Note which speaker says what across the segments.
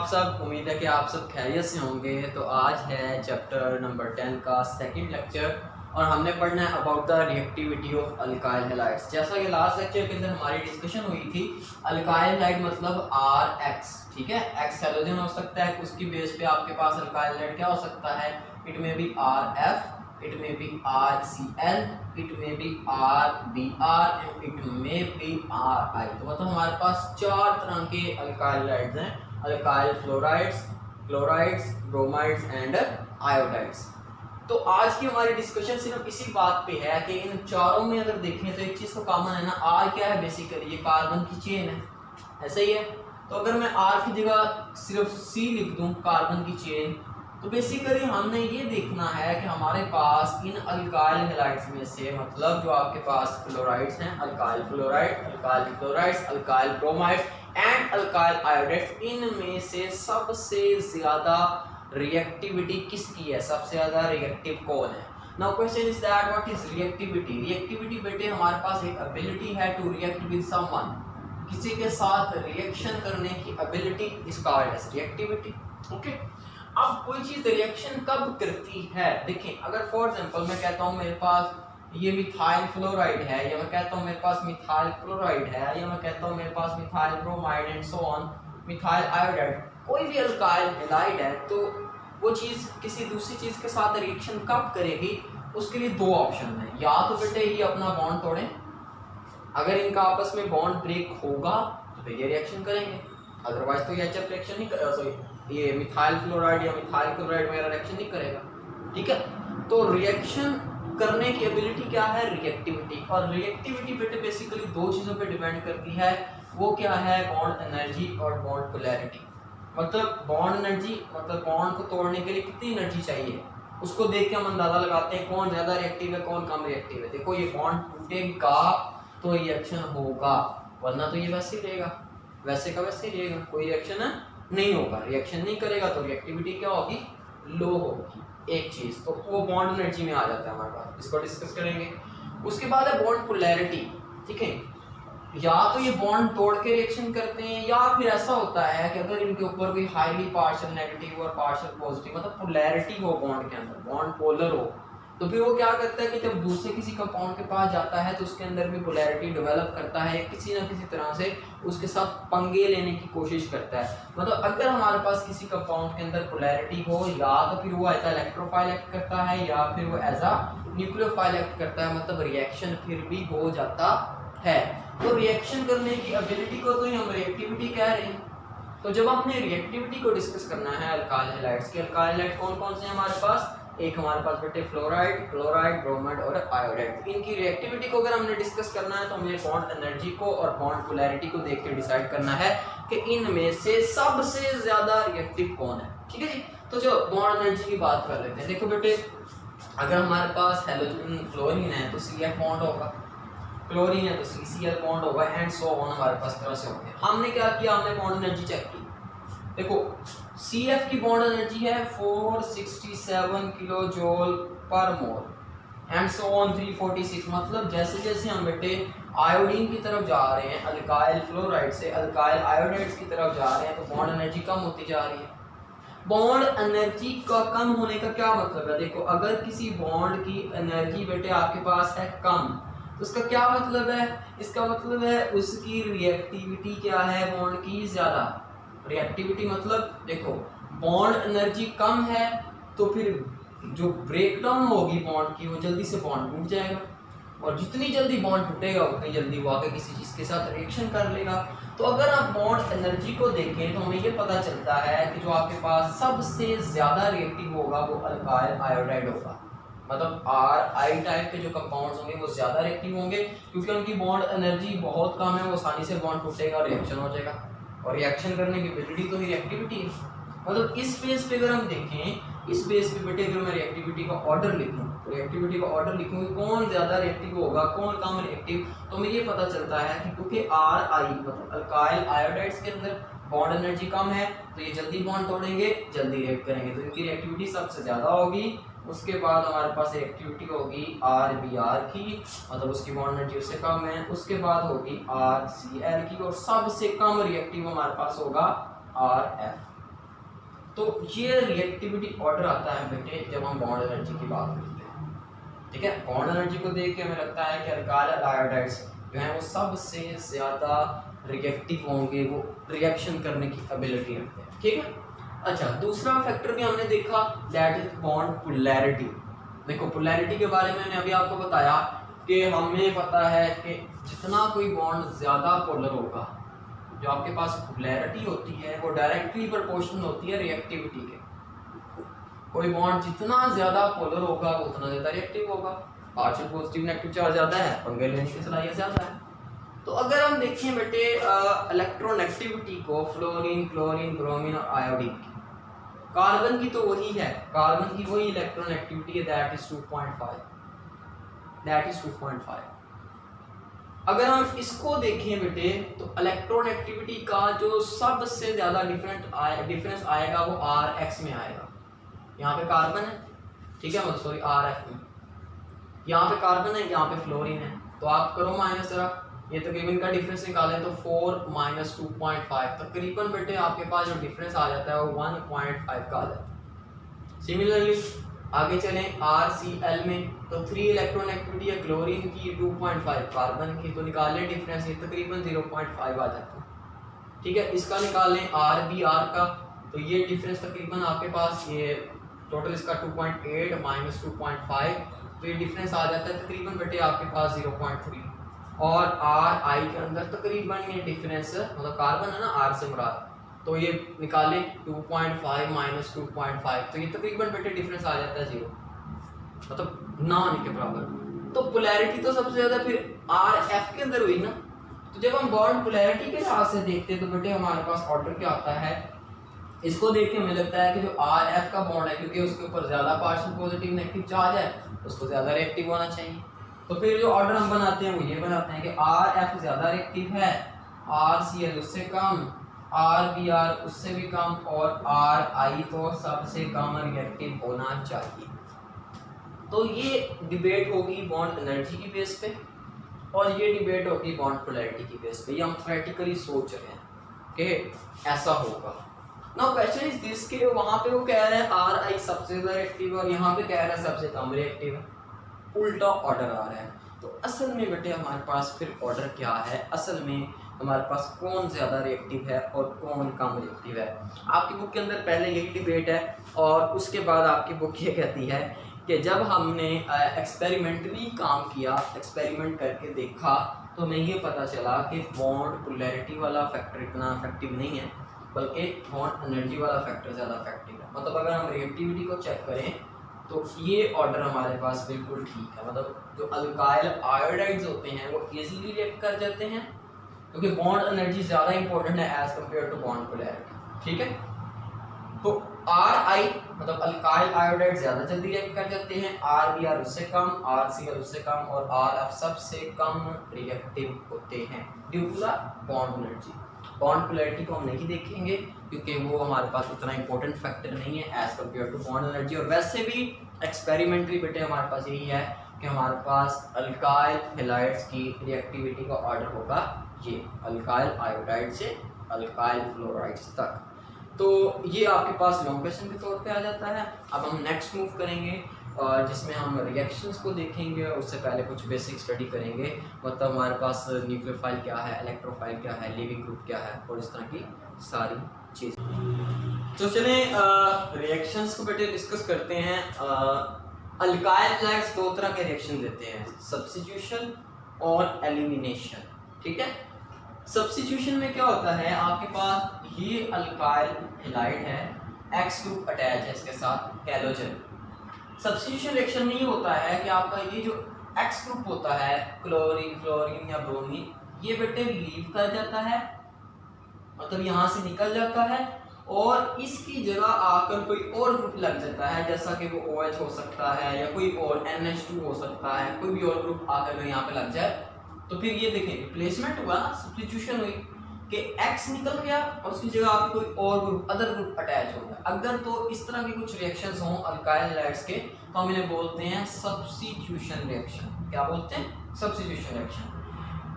Speaker 1: सब, उम्मीद है कि आप सब खैरियत से होंगे। तो आज है चैप्टर नंबर 10 का सेकंड लेक्चर और हमने पढ़ना है about the reactivity of alkyl halides. जैसा कि लास्ट लेक्चर के अंदर हमारी डिस्कशन हुई थी, अल्काइल हैलाइड मतलब RX, ठीक है। X हैलोजन हो सकता है, उसकी बेस पे आपके पास अल्काइल हैलाइड क्या हो सकता है, इट में B RF, it may be RCl, it may be RBr and it may be RI। तो मतलब हमारे पास चार तरह के अल्काइल हैलाइड्स हैं, alkyl fluorides, chlorides, bromides and iodides. तो आज की हमारी डिस्कशन सिर्फ इसी बात पे है कि इन चारों में अगर देखें तो एक चीज तो कॉमन है ना, R क्या है, बेसिकली ये कार्बन की चेन है, ऐसा ही है। तो अगर मैं R की जगह सिर्फ C लिख दूं, कार्बन की चेन, तो बेसिकली हमने ये देखना है कि हमारे पास इन अल्काइल हैलाइड्स में से, मतलब जो आपके पास फ्लोराइड्स हैं, alkyl fluoride, alkyl chlorides, alkyl bromide and alkyl iodides, इनमें से सबसे ज्यादा रिएक्टिविटी किसकी है, सबसे ज्यादा रिएक्टिव कौन है। Now question is that what is reactivity. Reactivity बेटे हमारे पास एक एबिलिटी है टू रिएक्ट विद समवन, किसी के साथ रिएक्शन करने की ability is called as reactivity. Okay, अब कोई चीज रिएक्शन कब करती है, देखिए अगर फॉर एग्जांपल मैं कहता हूँ मेरे पास ये मिथाइल फ्लोराइड है, या मैं कहता हूँ मेरे पास मिथाइल क्लोराइड है, या मैं कहता हूँ मेरे पास methyl bromide and so on, methyl iodide, कोई भी अल्काइल हैलाइड है, तो वो चीज किसी दूसरी चीज के साथ रिएक्शन कब करेगी, उसके लिए दो ऑप्शन है। या तो बेटे ये अपना बॉन्ड तोड़े, अगर इनका आपस में बॉन्ड ब्रेक होगा तो फिर ये रिएक्शन करेंगे, अदरवाइज तो ये HF रिएक्शन नहीं करेगा, सॉरी ये मिथाइल फ्लोराइड या मिथाइल क्लोराइड वगैरह रिएक्शन नहीं करेगा, ठीक है। तो रिएक्शन करने की एबिलिटी क्या है, रिएक्टिविटी। और रिएक्टिविटी बेटे बेसिकली दो चीजों पे डिपेंड करती है, वो क्या है, बॉन्ड एनर्जी और बॉन्ड पोलैरिटी। मतलब बॉन्ड एनर्जी मतलब बॉन्ड को तोड़ने के लिए कितनी एनर्जी चाहिए, उसको देख के हम अंदाजा लगाते हैं कौन ज्यादा रिएक्टिव है कौन कम रिएक्टिव है। देखो ये बॉन्ड टूटेगा तो रिएक्शन होगा, वरना तो ये वैसे ही रहेगा, वैसे का वैसे ही रहेगा, कोई रिएक्शन है नहीं होगा। रिएक्शन नहीं करेगा तो रिएक्टिविटी क्या होगी, लो होगी। एक चीज तो वो बॉन्ड एनर्जी में आ जाता है हमारे पास, इसको डिस्कस करेंगे। उसके बाद है बॉन्ड पोलैरिटी, ठीक है। या तो ये बॉन्ड तोड़ के रिएक्शन करते हैं, या फिर ऐसा होता है कि अगर इनके ऊपर कोई हाईली पार्शियल नेगेटिव और पार्शियल पॉजिटिव मतलब पोलैरिटी हो बॉन्ड के अंदर, बॉन्ड पोलर हो, तो फिर वो क्या करता है कि जब दूसरे किसी कंपाउंड के पास जाता है तो उसके अंदर भी पोलैरिटी डेवलप करता है, किसी ना किसी तरह से उसके साथ पंगे लेने की कोशिश करता है। मतलब अगर हमारे पास किसी कंपाउंड के अंदर पोलैरिटी हो, या तो फिर वो एज अ इलेक्ट्रोफाइल एक्ट करता है, या फिर वो एज अ न्यूक्लियोफाइल एक्ट करता है, मतलब रिएक्शन फिर भी हो जाता है। तो रिएक्शन करने की एबिलिटी को तो हम रिएक्टिविटी कह रहे हैं। तो जब हमने रिएक्टिविटी को डिस्कस करना है अल्काइल हैलाइड्स के, अल्काइल हैलाइड कौन कौन से हैं हमारे पास, एक हमारे पास बेटे फ्लोराइड, क्लोराइड, ब्रोमाइड और आयोडाइड। इनकी रिएक्टिविटी को अगर हमने डिस्कस करना है तो हमें बॉन्ड एनर्जी को और बॉन्ड पोलैरिटी को देख के डिसाइड करना है कि इनमें से सबसे ज्यादा रिएक्टिव कौन है, ठीक है जी। तो जो बॉन्ड एनर्जी की बात कर लेते हैं, देखो बेटे अगर हमारे पास हैलोजन फ्लोरीन है तो CF बॉन्ड होगा, क्लोरीन है तो CCl बॉन्ड होगा एंड सो ऑन, हमारे पास तरह से होंगे। हमने क्या किया, हमने बॉन्ड एनर्जी चेक की। देखो CF की बॉन्ड एनर्जी है 467 किलो जूल पर मोल एंड सो ऑन 346। मतलब जैसे जैसे हम बेटे आयोडीन की तरफ जा रहे हैं, अल्काइल फ्लोराइड से अल्काइल आयोडाइड्स की तरफ जा रहे हैं, तो बॉन्ड एनर्जी कम होती जा रही है। बॉन्ड एनर्जी का कम होने का क्या मतलब है, देखो अगर किसी बॉन्ड की एनर्जी बेटे आपके पास है कम, तो उसका क्या मतलब है, इसका मतलब है उसकी रिएक्टिविटी क्या है, बॉन्ड की ज्यादा। रिएक्टिविटी मतलब देखो बॉन्ड एनर्जी कम है तो फिर जो ब्रेकडाउन होगी बॉन्ड की, वो जल्दी से बॉन्ड टूट जाएगा, और जितनी जल्दी बॉन्ड टूटेगा उतनी जल्दी वो आगे किसी चीज के साथ रिएक्शन कर लेगा। तो अगर आप बॉन्ड एनर्जी को देखें तो हमें ये पता चलता है कि जो आपके पास सबसे ज्यादा रिएक्टिव होगा वो अल्काइल आयोडाइड होगा। मतलब RI टाइप के जो कंपाउंड्स होंगे वो ज्यादा रिएक्टिव होंगे, क्योंकि उनकी बॉन्ड एनर्जी बहुत कम है, वो आसानी से बॉन्ड टूटेगा और रिएक्शन हो जाएगा, और रिएक्शन करने की एबिलिटी तो ही रिएक्टिविटी है। मतलब इस बेस पे अगर हम देखें, इस बेस पे बेटे अगर मैं रिएक्टिविटी का ऑर्डर लिखूं, तो रिएक्टिविटी का ऑर्डर लिखूं कि कौन ज्यादा रिएक्टिव होगा कौन कम रिएक्टिव, तो हमें ये पता चलता है कि क्योंकि RI मतलब अल्काइल आयोडाइड्स के अंदर बॉन्ड एनर्जी कम है तो ये जल्दी बॉन्ड तोड़ेंगे, जल्दी रिएक्ट करेंगे, तो इनकी रिएक्टिविटी सबसे ज्यादा होगी। उसके बाद हमारे पास रिएक्टिविटी होगी RBr की, मतलब उसकी बॉन्ड एनर्जी उससे कम है। उसके बाद होगी RCl की, और सबसे कम रिएक्टिव हमारे पास होगा RF। तो ये रिएक्टिविटी ऑर्डर आता है बेटे जब हम बॉन्ड एनर्जी की बात करते हैं, ठीक है। बॉन्ड एनर्जी को देख के हमें लगता है कि अल्काइल आयोडाइड्स जो है वो सबसे ज़्यादा रिएक्टिव होंगे, वो रिएक्शन करने की एबिलिटी रखते हैं, ठीक है। अच्छा, दूसरा फैक्टर भी हमने देखा, दैट इज बॉन्ड पोलैरिटी। देखो पोलैरिटी के बारे में मैंने अभी आपको बताया कि हमें पता है कि जितना कोई बॉन्ड ज़्यादा पोलर होगा, जो आपके पास पोलैरिटी होती है वो डायरेक्टली प्रोपोर्शनल होती है रिएक्टिविटी के। कोई बॉन्ड जितना ज़्यादा पोलर होगा वो उतना ज़्यादा रिएक्टिव होगा। पार्शियल पॉजिटिव नेगेटिव चार्ज ज़्यादा है, पंगे लेने की सलाहियत ज़्यादा है। तो अगर हम देखें बेटे इलेक्ट्रोनेगेटिविटी को, फ्लोरीन, क्लोरीन, ब्रोमीन और आयोडीन की, कार्बन की तो वही है, कार्बन की वही इलेक्ट्रोनेगेटिविटी है, दैट इज 2.5। अगर हम इसको देखें बेटे तो इलेक्ट्रोनेगेटिविटी का जो सबसे ज़्यादा डिफरेंस आएगा वो Rx में आएगा। यहाँ पे कार्बन है, ठीक है, मतलब सॉरी Rf में, यहाँ पे कार्बन है, यहाँ पे फ्लोरीन है, तो आप करो माइनस जरा, ये तकरीबन का डिफरेंस निकालें तो 4 - 2.5 तकरीबन बेटे आपके पास जो डिफरेंस आ जाता है वो 1.5 का आ जाता है। सिमिलरली आगे चलें RCl में तो 3 इलेक्ट्रोनेगेटिविटी है क्लोरीन की, 2.5 कार्बन की, तो निकालें डिफरेंस, ये तकरीबन 0.5 आ जाता है, ठीक है। इसका निकालें RBr का, तो ये डिफरेंस तकरीबन आपके पास ये टोटल इसका 2.8 - 2.5, तो ये डिफरेंस आ जाता है तकरीबन बेटे आपके पास 0.3। और Ri के अंदर तकरीबन ये डिफरेंस, मतलब कार्बन है ना, R से मुराद, तो ये निकालें 2.5 - 2.5, तो ये तकरीबन बेटे डिफरेंस आ जाता है 0, मतलब ना आने के बराबर। तो पोलैरिटी तो सबसे ज़्यादा फिर Rf के अंदर हुई ना। तो जब हम बॉन्ड पोलैरिटी के लिहाज से देखते हैं तो बेटे हमारे पास ऑर्डर क्या आता है, इसको देख के हमें लगता है कि जो Rf का बॉन्ड है, क्योंकि उसके ऊपर ज़्यादा पार्शियल पॉजिटिव नेगेटिव चार्ज है, उसको ज़्यादा रिएक्टिव होना चाहिए। तो फिर जो ऑर्डर हम बनाते हैं वो ये बनाते हैं कि Rf ज़्यादा रिएक्टिव है, RCl उससे कम, RBr उससे भी कम, और Ri तो सबसे कम रिएक्टिव होना चाहिए। तो ये डिबेट होगी बॉन्ड एनर्जी की बेस पे, और ये डिबेट होगी बॉन्ड पोलैरिटी की बेस पे। ये हम प्रैक्टिकली सोच रहे हैं कि ऐसा होगा। नाउ क्वेश्चन इज दिस कि वहाँ पे वो कह रहे हैं Ri सबसे ज़्यादा रिएक्टिव और यहाँ पे कह रहे हैं सबसे कम रिएक्टिव है, उल्टा ऑर्डर आ रहा है। तो असल में बेटे हमारे पास फिर ऑर्डर क्या है, असल में हमारे पास कौन ज़्यादा रिएक्टिव है और कौन कम रिएक्टिव है। आपकी बुक के अंदर पहले यही डिबेट है, और उसके बाद आपकी बुक ये कहती है कि जब हमने एक्सपेरिमेंटली काम किया, एक्सपेरिमेंट करके देखा, तो हमें ये पता चला कि बॉन्ड पोलैरिटी वाला फैक्टर इतना इफेक्टिव नहीं है, बल्कि बॉन्ड एनर्जी वाला फैक्टर ज़्यादा इफेक्टिव है। मतलब अगर हम रिएक्टिविटी को चेक करें तो ये ऑर्डर हमारे पास बिल्कुल ठीक है। मतलब जो अल्काइल आयोडाइड्स होते हैं वो इजीली रिएक्ट कर जाते हैं, क्योंकि बॉन्ड एनर्जी ज़्यादा इंपॉर्टेंट है as compare to bond polarity, ठीक है। तो Ri मतलब अल्काइल आयोडाइड ज़्यादा जल्दी रिएक्ट कर जाते हैं, RBr उससे कम, RCl उससे कम, और Rf सबसे कम रिएक्टिव होते हैं due to the bond energy. Bond polarity को हम नहीं देखेंगे क्योंकि वो हमारे पास उतना इंपॉर्टेंट फैक्टर नहीं है as compare to bond energy. और वैसे भी एक्सपेरिमेंटली बेटे हमारे पास यही है कि हमारे पास अल्काइल हैलाइड्स की रिएक्टिविटी का ऑर्डर होगा ये, अल्काइल आयोडाइड से अल्काइल फ्लोराइड्स तक। तो ये आपके पास लॉन्ग क्वेश्चन के तौर पे आ जाता है। अब हम नेक्स्ट मूव करेंगे और जिसमें हम रिएक्शंस को देखेंगे, और उससे पहले कुछ बेसिक स्टडी करेंगे, मतलब हमारे पास न्यूक्लियोफाइल क्या है, इलेक्ट्रोफाइल क्या है, लिविंग ग्रुप क्या है, और इस तरह की सारी चीज़। तो चलें रिएक्शंस को बेटे डिस्कस करते हैं। अल्काइल हैलाइड्स दो तरह के रिएक्शन देते हैं, सब्स्टिट्यूशन और एलिमिनेशन, ठीक है। सब्स्टिट्यूशन में क्या होता है, आपके पास ये अल्काइल हैलाइड है, X ग्रुप अटैच है इसके साथ, हैलोजन। सब्स्टिट्यूशन रिएक्शन नहीं होता है कि आपका ये जो X ग्रुप होता है, क्लोरीन, फ्लोरीन या ब्रोमीन, ये बेटे लीव कर जाता है, मतलब यहाँ से निकल जाता है, और इसकी जगह आकर कोई और ग्रुप लग जाता है, जैसा कि वो OH हो सकता है या कोई और NH2 हो सकता है, कोई भी और ग्रुप आकर यहाँ पे लग जाए। तो फिर ये देखें रिप्लेसमेंट हुआ ना, सब्स्टिट्यूशन हुई कि X निकल गया और उसकी जगह आपको कोई और ग्रुप, अदर ग्रुप अटैच हो गया। अगर तो इस तरह के कुछ रिएक्शंस हों अल्काइल हैलाइड्स के, तो हम इन्हें बोलते हैं सब्स्टिट्यूशन रिएक्शन। क्या बोलते हैं? Substitution reaction.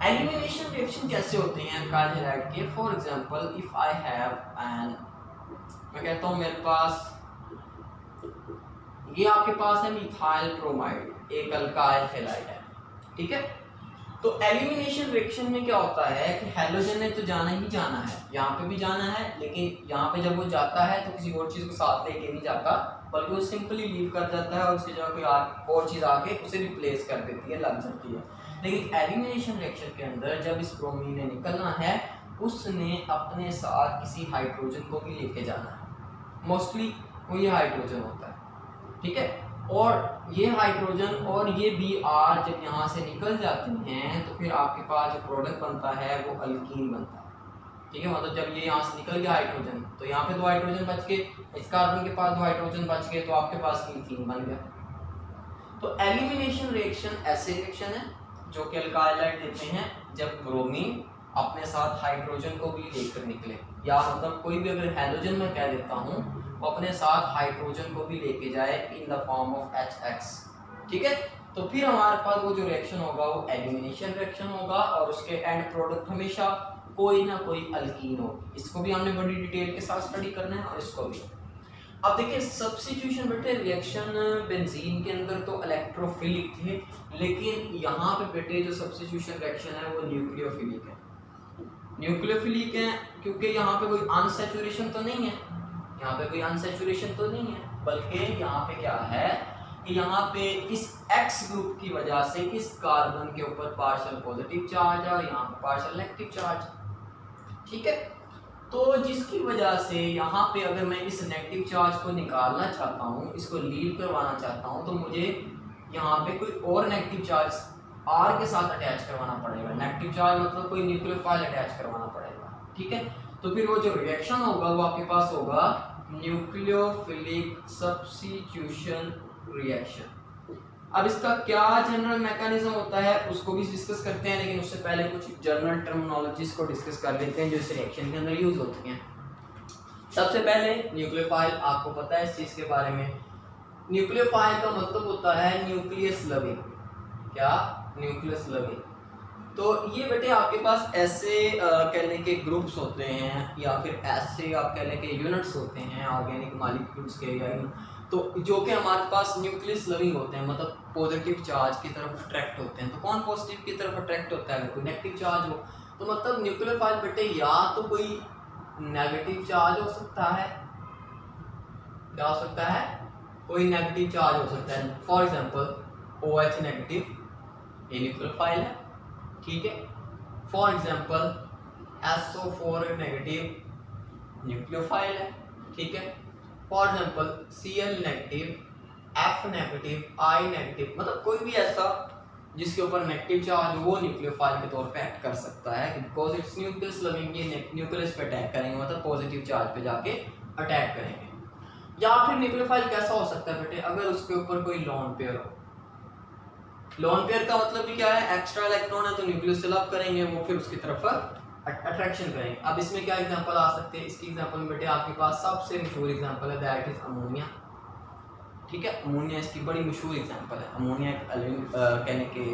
Speaker 1: एलिमिनेशन रिएक्शन कैसे होते हैं अल्काइल हैलाइड के? For example if I have an मैं कहता हूँ मेरे पास ये आपके पास है मिथाइल ब्रोमाइड, एक अल्काइल हैलाइड है, ठीक है। तो एलिमिनेशन रिएक्शन में क्या होता है कि हैलोजन ने तो जाना ही जाना है, यहाँ पे भी जाना है, लेकिन यहाँ पे जब वो जाता है तो किसी और चीज को साथ लेके नहीं जाता, बल्कि वो सिंपली लीव कर जाता है और उसकी जगह कोई और चीज आके उसे रिप्लेस कर देती है, लग जाती है। लेकिन एलिमिनेशन रिएक्शन के अंदर जब इस ब्रोमीन ने निकलना है, उसने अपने साथ किसी हाइड्रोजन को भी लेके जाना है, मोस्टली वो ये हाइड्रोजन होता है, ठीक है। और ये हाइड्रोजन और ये Br जब यहाँ से निकल जाते हैं तो फिर आपके पास जो प्रोडक्ट बनता है वो अल्कीन बनता है, ठीक है। मतलब जब ये यहाँ से निकल गया हाइड्रोजन तो यहाँ पे 2 हाइड्रोजन बच गए, इस कार्बन के पास 2 हाइड्रोजन बच गए, तो आपके पास मीथेन बन गया। तो एलिमिनेशन रिएक्शन ऐसे रिएक्शन है जो कि अल्काइल हैलाइड देते हैं जब ब्रोमीन अपने साथ हाइड्रोजन को भी लेकर निकले, या मतलब कोई भी अगर हैलोजन मैं कह देता हूँ वो अपने साथ हाइड्रोजन को भी लेके जाए in the form of HX, ठीक है। तो फिर हमारे पास वो जो रिएक्शन होगा वो एलिमिनेशन रिएक्शन होगा और उसके एंड प्रोडक्ट हमेशा कोई ना कोई अल्कीन होगी। इसको भी हमने बड़ी डिटेल के साथ स्टडी करना है और इसको भी। अब देखिए सब्स्टिट्यूशन बेटे रिएक्शन बेंजीन के अंदर तो इलेक्ट्रोफिलिक थे, लेकिन यहाँ पे बेटे जो सब्स्टिट्यूशन रिएक्शन है वो न्यूक्लियोफिलिक है। न्यूक्लियोफिलिक है क्योंकि यहाँ पे कोई अनसैचुरेशन तो नहीं है, यहाँ पे कोई अनसैचुरेशन तो नहीं है, बल्कि यहाँ पे क्या है कि यहाँ पे इस X ग्रुप की वजह से इस कार्बन के ऊपर पार्शियल पॉजिटिव चार्ज है और यहाँ पे पार्शियल नेगेटिव चार्ज, ठीक है। तो जिसकी वजह से यहाँ पे अगर मैं इस नेगेटिव चार्ज को निकालना चाहता हूँ, इसको लीव करवाना चाहता हूँ, तो मुझे यहाँ पे कोई और नेगेटिव चार्ज R के साथ अटैच करवाना पड़ेगा। नेगेटिव चार्ज मतलब कोई न्यूक्लियोफाइल अटैच करवाना पड़ेगा, ठीक है। तो फिर वो जो रिएक्शन होगा वो आपके पास होगा न्यूक्लियोफिलिक सब्स्टिट्यूशन रिएक्शन। अब इसका क्या जनरल मैकेनिज्म होता है उसको भी डिस्कस करते हैं, लेकिन उससे पहले कुछ जनरल टर्मिनोलॉजीज को डिस्कस कर लेते हैं जो इस रिएक्शन के अंदर यूज होती हैं। सबसे पहले न्यूक्लियोफाइल, आपको पता है इस चीज के बारे में। न्यूक्लियोफाइल का मतलब होता है न्यूक्लियस लविंग। क्या? Nucleus loving. तो ये बेटे आपके पास ऐसे कहने के ग्रुप्स होते हैं या फिर ऐसे आप कहने के यूनिट्स होते हैं ऑर्गेनिक मॉलिक्यूल्स के, या तो जो कि हमारे पास न्यूक्लियस लविंग होते हैं, मतलब पॉजिटिव चार्ज की तरफ अट्रैक्ट होते हैं। तो कौन पॉजिटिव की तरफ अट्रैक्ट होता है? अगर कोई नेगेटिव चार्ज हो तो मतलब न्यूक्लियोफाइल बेटे या तो कोई नेगेटिव चार्ज हो सकता है, क्या हो सकता है? कोई नेगेटिव चार्ज हो सकता है। फॉर एग्जांपल OH नेगेटिव, ये न्यूक्लियोफाइल है, ठीक है। For example SO4 negative nucleophile है, ठीक है। For example Cl negative, F negative, I negative, मतलब कोई भी ऐसा जिसके ऊपर नेगेटिव चार्ज वो न्यूक्लियोफाइल के तौर पे एक्ट कर सकता है, बिकॉज इट्स न्यूक्लियस लविंग। ये न्यूक्लियस पे अटैक करेंगे, मतलब पॉजिटिव चार्ज पे जाके अटैक करेंगे। या फिर न्यूक्लियोफाइल कैसा हो सकता है बेटे? अगर उसके ऊपर कोई लोन पेयर हो। लोन पेयर का मतलब भी क्या है? एक्स्ट्रा इलेक्ट्रॉन है तो न्यूक्लियस से लव करेंगे, वो फिर उसकी तरफ अट्रैक्शन करेंगे। अब इसमें क्या एग्जांपल आ सकते हैं? इसकी एग्जांपल बेटे आपके पास सबसे मशहूर एग्जांपल है, दैट इज अमोनिया, ठीक है। अमोनिया इसकी बड़ी मशहूर एग्जांपल है। अमोनिया कहने के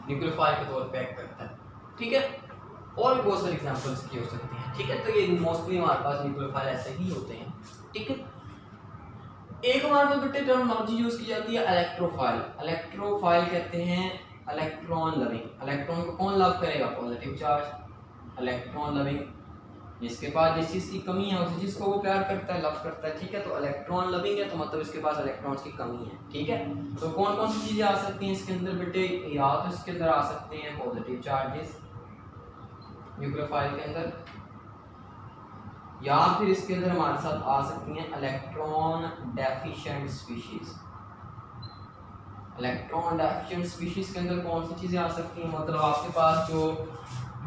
Speaker 1: न्यूक्लियोफाइल के तौर पे एक्ट करता है, ठीक है। और भी बहुत सारी एग्जांपल्स की हो सकती हैं, ठीक है। तो ये मोस्टली हमारे पास न्यूक्लियोफाइल ऐसे ही होते हैं, ठीक है। एक हमारे पास बेटे टर्मिनोलॉजी यूज की जाती है इलेक्ट्रोफाइल। इलेक्ट्रोफाइल कहते हैं इलेक्ट्रॉन लविंग। इलेक्ट्रॉन को कौन लव करेगा? Positive charge. इलेक्ट्रॉन लविंग, जिसके पास जिस चीज की कमी है उसी चीज को वो प्यार करता है, लव करता है, ठीक है। तो इलेक्ट्रॉन लविंग है तो मतलब इसके पास इलेक्ट्रॉन्स की कमी है, ठीक है। तो कौन कौन सी चीजें आ सकती हैं इसके अंदर बेटे? या तो इसके अंदर आ सकते हैं पॉजिटिव चार्जेस न्यूक्लियोफाइल के अंदर, या फिर इसके अंदर हमारे साथ आ सकती हैं electron deficient species. Electron deficient species के अंदर कौन सी चीजें आ सकती हैं? मतलब आपके पास जो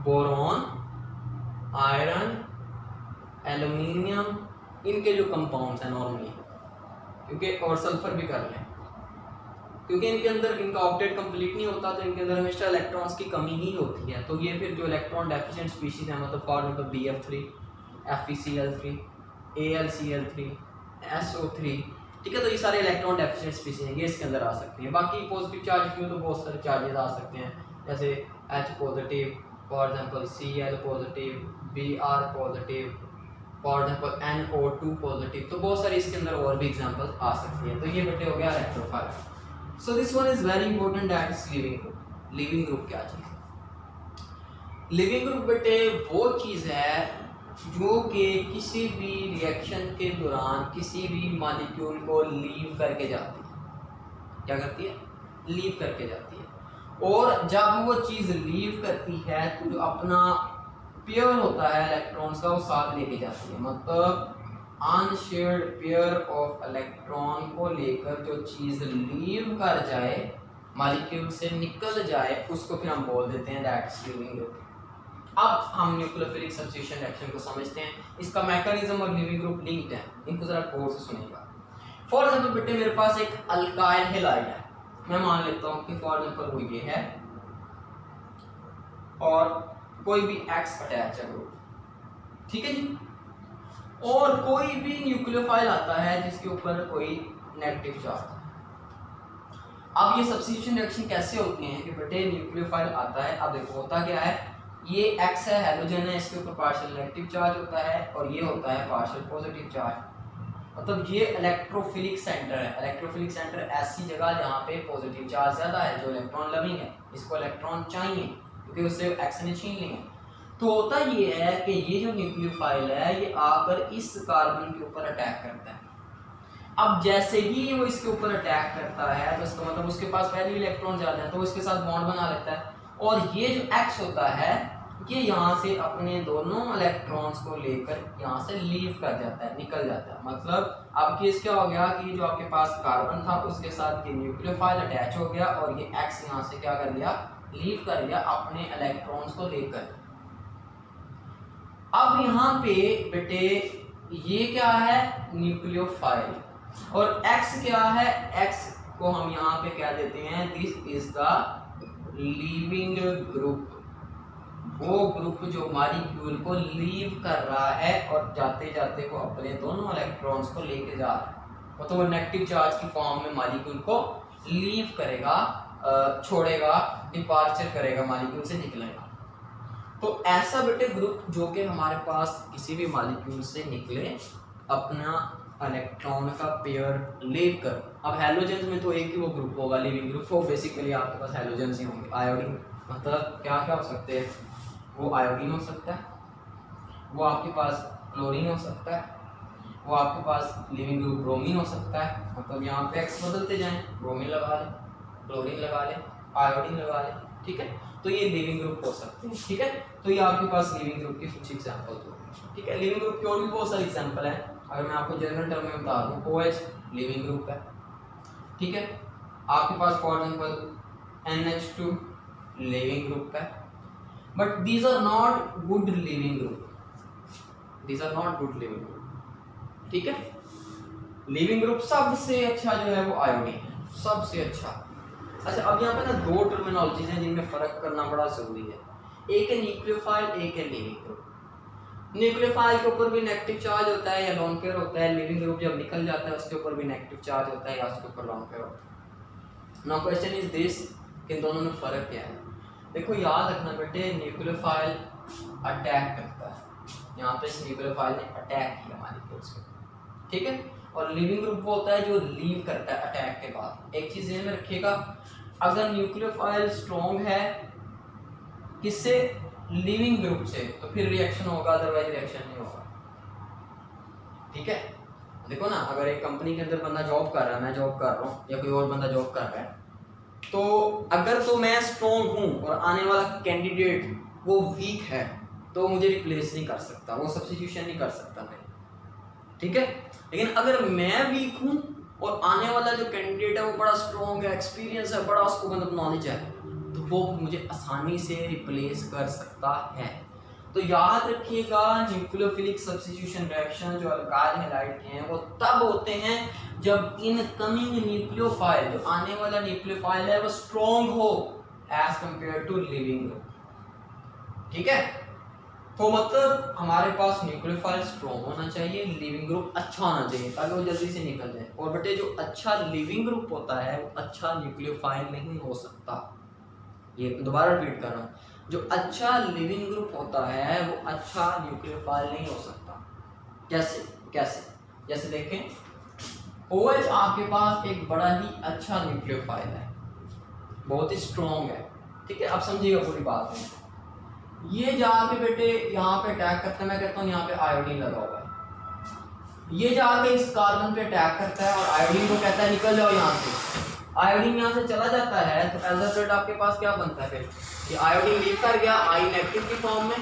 Speaker 1: बोरॉन, आयरन, एल्युमिनियम, इनके जो कंपाउंड्स हैं नॉर्मली, क्योंकि और सल्फर भी कर लें, क्योंकि इनके अंदर इनका ऑक्टेट कंप्लीट नहीं होता तो इनके अंदर हमेशा इलेक्ट्रॉन्स की कमी ही होती है। तो ये फिर जो इलेक्ट्रॉन डेफिशिएंट स्पीशीज है, मतलब for example BF3, FeCl3, AlCl3, SO3, ठीक है। तो ये सारे इलेक्ट्रॉन डेफिशिएंट स्पीशीज हैं, ये इसके अंदर आ सकती हैं। बाकी पॉजिटिव चार्जेस में तो बहुत सारे चार्जेस आ सकते हैं, जैसे H positive, for example Cl positive, Br positive, for example NO2 positive. तो बहुत सारी इसके अंदर और भी एग्जांपल आ सकती है। तो ये बेटे हो गया electrophile. So this one is very important, that is leaving group. Leaving group क्या चीज है? लिविंग ग्रुप बेटे वो चीज है जो कि किसी भी रिएक्शन के दौरान किसी भी मॉलिक्यूल को लीव करके जाती है। क्या करती है? लीव करके जाती है। और जब वो चीज लीव करती है तो जो अपना पेयर होता है इलेक्ट्रॉन्स का वो साथ लेके जाती है। मतलब अनशेयर्ड पेयर ऑफ इलेक्ट्रॉन को लेकर जो चीज लीव कर जाए, मॉलिक्यूल से निकल जाए, उसको फिर हम बोल देते हैं दैट इज लिविंग ग्रुप। अब हम न्यूक्लियोफिलिक सब्स्टिट्यूशन रिएक्शन को समझते हैं। इसका मैकेनिज्म और लिविंग ग्रुप लिंक्ड है, इनको जरा गौर से सुनिएगा। फॉर एग्जांपल बेटे मेरे पास एक अल्काइल हैलाइड है, मैं मान लेता हूं कि फॉर एग्जांपल वो ये है और कोई भी एक्स अटैच है ग्रुप, ठीक है जी। और कोई भी न्यूक्लियोफाइल आता है जिसके ऊपर कोई नेगेटिव चार्ज है। अब ये सब्स्टिट्यूशन रिएक्शन कैसे होती है कि बेटे न्यूक्लियोफाइल आता है, अब देखो होता क्या है, ये X है, हैलोजन है, इसके ऊपर पार्शियल नेगेटिव चार्ज होता है और ये होता है पार्शियल पॉजिटिव चार्ज। मतलब ये इलेक्ट्रोफिलिक सेंटर है। इलेक्ट्रोफिलिक सेंटर ऐसी जगह जहाँ पे पॉजिटिव चार्ज ज़्यादा है, जो इलेक्ट्रॉन लविंग है, इसको इलेक्ट्रॉन चाहिए क्योंकि उससे X ने छीन लिया। तो होता ये है कि ये जो न्यूक्लियोफाइल है ये आकर इस कार्बन के ऊपर अटैक करता है। अब जैसे ही वो इसके ऊपर अटैक करता है तो इसका मतलब उसके पास पहले इलेक्ट्रॉन ज़्यादा है तो उसके साथ बॉन्ड बना लेता है। और ये जो X होता है ये यहाँ से अपने दोनों इलेक्ट्रॉन्स को लेकर यहाँ से लीव कर जाता है, निकल जाता है। मतलब अब केस क्या हो गया कि जो आपके पास कार्बन था उसके साथ ये न्यूक्लियोफाइल अटैच हो गया और ये X यहाँ से क्या कर लिया, लीव कर लिया अपने इलेक्ट्रॉन्स को लेकर। अब यहाँ पे बेटे ये क्या है, न्यूक्लियोफाइल, और X क्या है, X को हम यहाँ पे क्या देते हैं, this is the leaving group. वो ग्रुप जो मॉलिक्यूल को लीव कर रहा है और जाते जाते वो अपने दोनों इलेक्ट्रॉन्स को लेके जा रहा है। मतलब वो नेगेटिव चार्ज की फॉर्म में मॉलिक्यूल को लीव करेगा, छोड़ेगा, डिपार्चर करेगा, मॉलिक्यूल से निकलेगा। तो ऐसा बेटे ग्रुप जो कि हमारे पास किसी भी मॉलिक्यूल से निकले अपना इलेक्ट्रॉन का पेयर लेकर। अब हैलोजेंस में तो एक ही वो ग्रुप होगा लिविंग ग्रुप, वो बेसिकली आपके पास हैलोजेंस ही होंगे। आयोडीन मतलब क्या क्या हो सकते हैं, वो आयोडीन हो सकता है, वो आपके पास क्लोरीन हो सकता है, वो आपके पास लिविंग ग्रुप ब्रोमीन हो सकता है। मतलब यहाँ पे एक्स बदलते जाएं, ब्रोमीन लगा लें, क्लोरीन लगा लें, आयोडीन लगा लें, ठीक है। तो ये लिविंग ग्रुप हो सकते हैं, ठीक है। तो ये आपके पास लिविंग ग्रुप की कुछ एग्जांपल होंगे, ठीक है। लिविंग ग्रुप की और भी बहुत सारे एग्जांपल हैं। अगर मैं आपको जनरल टर्म में बता दूं, OH लिविंग ग्रुप है, ठीक है। आपके पास for example NH2 leaving group है, but these are not good leaving group, these are not good leaving group, ठीक है। लिविंग ग्रुप सबसे अच्छा जो है वो आयोडीन है, सबसे अच्छा। अच्छा, अब यहाँ पे ना दो टर्मिनोलॉजीज हैं जिनमें फर्क करना बड़ा जरूरी है। एक है न्यूक्लियोफाइल, एक है लिविंग ग्रुप। न्यूक्लियोफाइल के ऊपर भी नेगेटिव चार्ज होता है या लोन पेयर होता है, लिविंग ग्रुप जब निकल जाता है उसके ऊपर भी नेगेटिव चार्ज होता है या उसके ऊपर लोन पेयर होता है। नाउ क्वेश्चन इज दिस, कि दोनों में फर्क क्या है। देखो याद रखना बेटे, न्यूक्लियोफाइल अटैक करता है, यहाँ पे इस न्यूक्लियोफाइल ने अटैक किया मॉलिक्यूल्स को, ठीक है। और लिविंग ग्रुप वो होता है जो लीव करता है अटैक के बाद। एक चीज ध्यान में रखिएगा, अगर न्यूक्लियोफाइल स्ट्रॉन्ग है किससे, लिविंग ग्रुप से, तो फिर रिएक्शन होगा, अदरवाइज रिएक्शन नहीं होगा, ठीक है। देखो ना, अगर एक कंपनी के अंदर बंदा जॉब कर रहा है, मैं जॉब कर रहा हूँ या कोई और बंदा जॉब कर रहा है, तो अगर तो मैं स्ट्रॉन्ग हूँ और आने वाला कैंडिडेट वो वीक है तो मुझे रिप्लेस नहीं कर सकता, वो सब्स्टिट्यूशन नहीं कर सकता मैं, ठीक है। लेकिन अगर मैं वीक हूँ और आने वाला जो कैंडिडेट है वो बड़ा स्ट्रॉन्ग है, एक्सपीरियंस है, बड़ा उसको मतलब नॉलेज है, तो वो मुझे आसानी से रिप्लेस कर सकता है। तो याद रखिएगा, न्यूक्लियोफिलिक सब्स्टिट्यूशन रिएक्शन जो अल्काइल हैलाइड के हैं वो तब होते हैं जब इनकमिंग न्यूक्लियोफाइल, जो आने वाला न्यूक्लियोफाइल है, वो स्ट्रॉन्ग हो as compare to living group, ठीक है। तो मतलब हमारे पास न्यूक्लियोफाइल स्ट्रॉन्ग होना चाहिए, लिविंग ग्रुप अच्छा होना चाहिए ताकि वो जल्दी से निकल जाए। और बेटे जो अच्छा लिविंग ग्रुप होता है वो अच्छा न्यूक्लियोफाइल नहीं हो सकता। ये दोबारा रिपीट कर रहा हूँ, जो अच्छा लिविंग ग्रुप होता है वो अच्छा न्यूक्लियोफाइल नहीं हो सकता। कैसे कैसे जैसे देखें OH आपके पास एक बड़ा ही अच्छा न्यूक्लियोफाइल है, बहुत ही स्ट्रॉन्ग है, ठीक है। अब समझिएगा पूरी बात है। ये जाके बेटे यहाँ पे अटैक करता है, मैं कहता हूँ यहाँ पे आयोडीन लगा हुआ है, ये जाके इस कार्बन पे अटैक करता है और आयोडीन को कहता है निकल जाओ यहाँ से। आयोडीन यहाँ से चला जाता है तो एज अ रिजल्ट आपके पास क्या बनता है, फिर ये आयोडीन लीव कर गया आई नेगेटिव की फॉर्म में,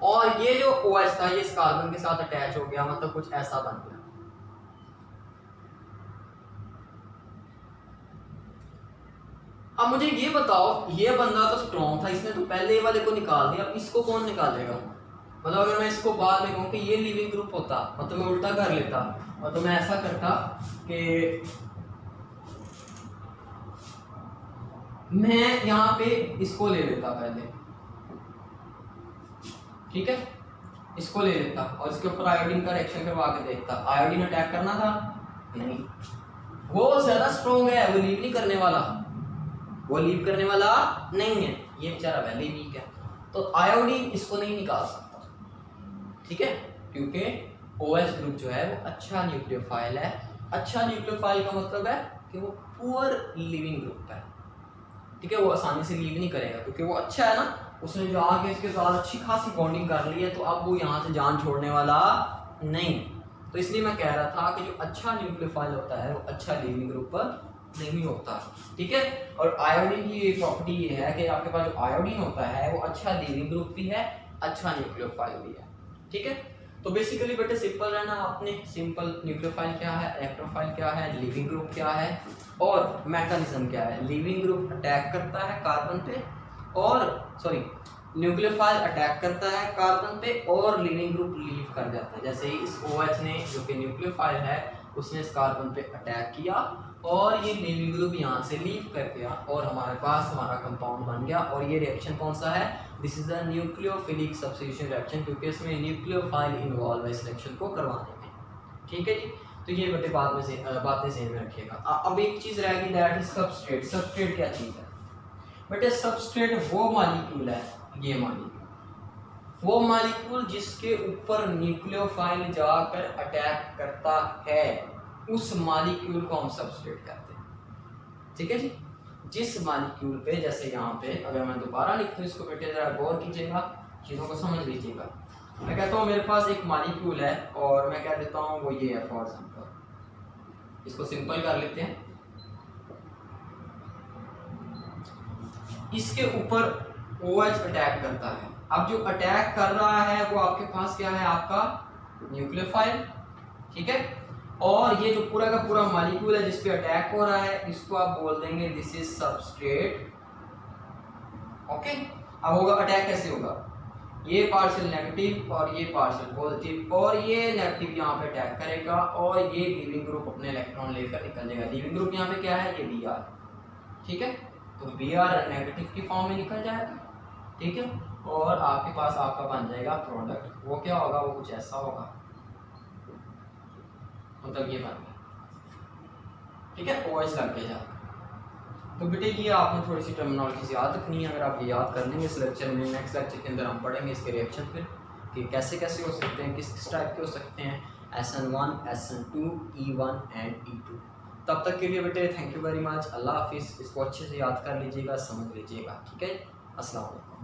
Speaker 1: और ये जो OH था ये इस कार्बन के साथ अटैच हो गया, मतलब कुछ ऐसा बन गया। अब मुझे ये बताओ, ये बंदा तो स्ट्रॉन्ग था, इसने तो पहले वाले को निकाल दिया, अब इसको कौन निकालेगा? मतलब अगर मैं इसको बाद में कहूँ कि ये लिविंग ग्रुप होता, मतलब मैं उल्टा कर लेता, और तो मैं ऐसा करता कि मैं यहाँ पे इसको ले लेता पहले, ठीक है, इसको ले लेता और इसके ऊपर आयोडीन का रिएक्शन करवा के देखता। आयोडीन अटैक करना था? नहीं, वो ज्यादा स्ट्रॉन्ग है, वो लीव नहीं करने वाला, वो लीव करने वाला नहीं है, ये बेचारा पहले ही वीक है, तो आयोडीन इसको नहीं निकाल सकता, ठीक है, क्योंकि OH ग्रुप जो है वो अच्छा न्यूक्लियोफाइल है। अच्छा न्यूक्लियोफाइल का मतलब है कि वो पुअर लिविंग ग्रुप है, ठीक है, वो आसानी से लीव नहीं करेगा क्योंकि वो अच्छा है ना, उसने जो आगे इसके साथ अच्छी खासी बॉन्डिंग कर ली है, तो अब वो यहाँ से जान छोड़ने वाला नहीं। तो इसलिए मैं कह रहा था कि जो अच्छा न्यूक्लियोफाइल होता है वो अच्छा लिविंग ग्रुप नहीं होता, ठीक है। और आयोडीन की प्रॉपर्टी ये है कि आपके पास जो आयोडीन होता है वो अच्छा लिविंग ग्रुप भी है, अच्छा न्यूक्लियोफाइल भी है, ठीक है। तो बेसिकली बेटे सिंपल रहना आपने, सिंपल न्यूक्लियोफाइल क्या है, इलेक्ट्रोफाइल क्या है, लिविंग ग्रुप क्या है और मैकेनिज्म क्या है। लिविंग ग्रुप अटैक करता है कार्बन पे और सॉरी न्यूक्लियोफाइल अटैक करता है कार्बन पे और लिविंग ग्रुप लीव कर जाता है। जैसे ही इस OH ने जो कि न्यूक्लियोफाइल है उसने इस कार्बन पे अटैक किया और ये लिविंग ग्रुप यहाँ से लीव कर गया और हमारे पास हमारा कंपाउंड बन गया। और ये रिएक्शन कौन सा है? This is a nucleophilic substitution reaction, क्योंकि इसमें न्यूक्लियोफाइल इन्वॉल्व है इस रिएक्शन को करवाने में, ठीक है जी। तो ये बेटे बातें ज़हन में रखिएगा। अब एक चीज़ रहेगी, दैट इज सबस्ट्रेट। सबस्ट्रेट क्या चीज़ है बेटे? सबस्ट्रेट वो मॉलिक्यूल है, ये वो मॉलिक्यूल जिसके ऊपर न्यूक्लियोफाइल जाकर अटैक करता है, उस मॉलिक्यूल को हम सबस्ट्रेट कहते हैं, ठीक है जी। जिस मॉलिक्यूल पे, जैसे यहाँ पे अगर मैं दोबारा लिख दूँ इसको बेटे जरा गौर कीजिएगा, चीज़ों को समझ लीजिएगा। मैं कहता हूँ मेरे पास एक मॉलिक्यूल है और मैं कह देता हूँ वो ये है, फॉर एग्जाम्पल इसको सिंपल कर लेते हैं। इसके ऊपर OH अटैक करता है। अब जो अटैक कर रहा है वो आपके पास क्या है? आपका न्यूक्लियोफाइल, ठीक है। और ये जो पूरा का पूरा मॉलिक्यूल है जिस पे अटैक हो रहा है, इसको आप बोल देंगे दिस इज सबस्ट्रेट, ओके। अब होगा अटैक कैसे होगा? ये पार्शियल नेगेटिव और ये पार्शियल पॉजिटिव, और ये नेगेटिव यहाँ पे अटैक करेगा और ये लीविंग ग्रुप अपने इलेक्ट्रॉन लेकर निकल जाएगा। लीविंग ग्रुप यहाँ पे क्या है? ये Br, ठीक है। तो Br नेगेटिव की फॉर्म में निकल जाएगा, ठीक है, और आपके पास आपका बन जाएगा प्रोडक्ट। वो क्या होगा? वो कुछ ऐसा होगा, मतलब ये बन गया, ठीक है, OH लग गया जाकर। तो बेटे ये आपने थोड़ी सी टर्मिनोलॉजी याद रखनी है। अगर आप ये याद कर लेंगे इस लेक्चर में, नेक्स्ट लेक्चर के अंदर हम पढ़ेंगे इसके रिएक्शन फिर कि कैसे कैसे हो सकते हैं, किस किस टाइप के हो सकते हैं, SN1, SN2, E1 and E2। तब तक के लिए बेटे थैंक यू वेरी मच, अल्लाह हाफिज़। इसको अच्छे से याद कर लीजिएगा, समझ लीजिएगा, ठीक है। अस्सलाम वालेकुम।